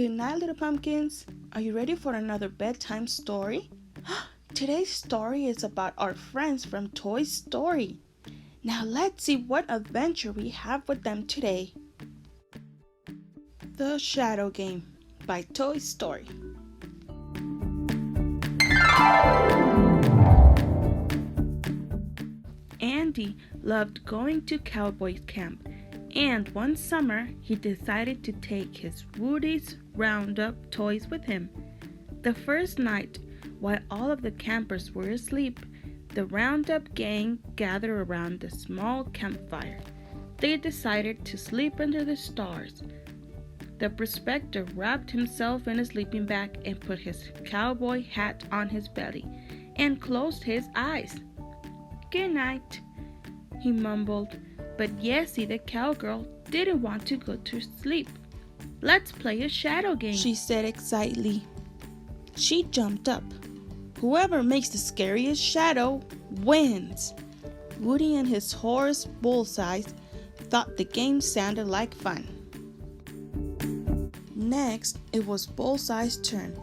Good night, little pumpkins. Are you ready for another bedtime story? Today's story is about our friends from Toy Story. Now let's see what adventure we have with them today. The Shadow Game by Toy Story. Andy loved going to cowboy camp, and one summer he decided to take his Woody's Roundup toys with him. The first night, while all of the campers were asleep, the Roundup gang gathered around the small campfire. They decided to sleep under the stars. The prospector wrapped himself in a sleeping bag and put his cowboy hat on his belly and closed his eyes. "Good night," he mumbled, but Jessie the cowgirl didn't want to go to sleep. "Let's play a shadow game," she said excitedly. She jumped up. "Whoever makes the scariest shadow wins." Woody and his horse Bullseye thought the game sounded like fun. Next, it was Bullseye's turn.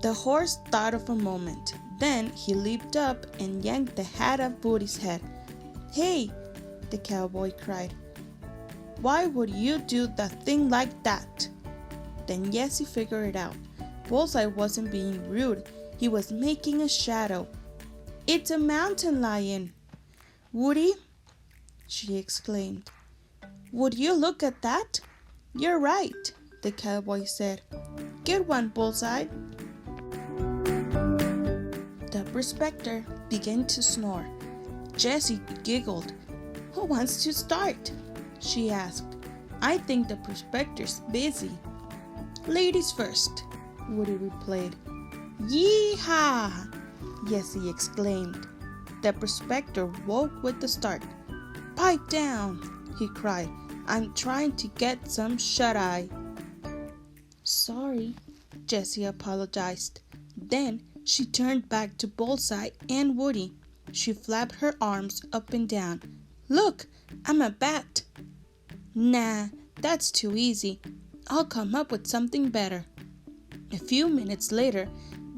The horse thought of a moment. Then he leaped up and yanked the hat off Woody's head. "Hey!" the cowboy cried. "Why would you do the thing like that?" Then Jessie figured it out. Bullseye wasn't being rude. He was making a shadow. "It's a mountain lion!" "Woody!" she exclaimed. "Would you look at that?" "You're right," the cowboy said. "Good one, Bullseye." The prospector began to snore. Jessie giggled. "Who wants to start?" she asked. "I think the prospector's busy." "Ladies first," Woody replied. "Yee-haw!" Jessie exclaimed. The prospector woke with a start. "Pipe down!" he cried. "I'm trying to get some shut-eye." "Sorry," Jessie apologized. Then she turned back to Bullseye and Woody. She flapped her arms up and down. "Look, I'm a bat." "Nah, that's too easy. I'll come up with something better." A few minutes later,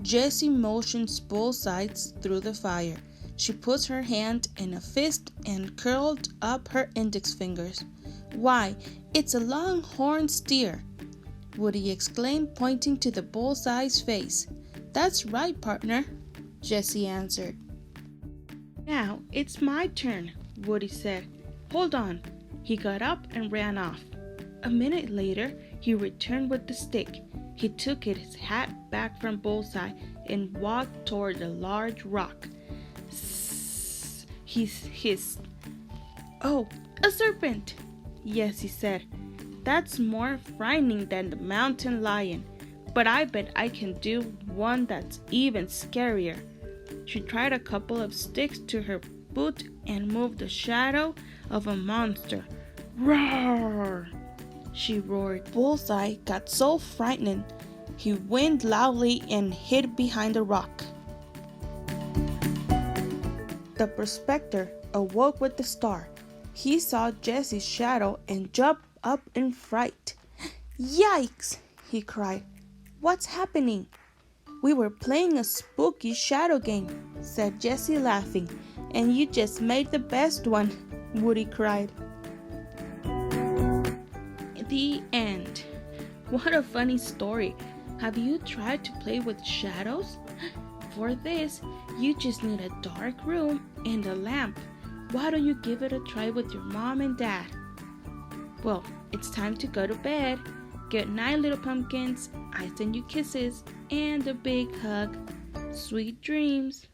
Jessie motions Bullseye through the fire. She puts her hand in a fist and curled up her index fingers. "Why, it's a longhorn steer!" Woody exclaimed, pointing to the Bullseye's face. "That's right, partner," Jessie answered. "Now it's my turn," Woody said. "Hold on." He got up and ran off. A minute later, he returned with the stick. He took his hat back from Bullseye and walked toward a large rock. "Sssss," he hissed. "Oh, a serpent!" Jessie said. "That's more frightening than the mountain lion, but I bet I can do one that's even scarier." She tied a couple of sticks to her boot and moved the shadow of a monster. "Roar!" she roared. Bullseye got so frightened, he whined loudly and hid behind a rock. The prospector awoke with a start. He saw Jessie's shadow and jumped up in fright. "Yikes!" he cried. "What's happening?" "We were playing a spooky shadow game," said Jessie, laughing. "And you just made the best one," Woody cried. The end. What a funny story. Have you tried to play with shadows? For this, you just need a dark room and a lamp. Why don't you give it a try with your mom and dad? Well, it's time to go to bed. Good night, little pumpkins. I send you kisses and a big hug. Sweet dreams.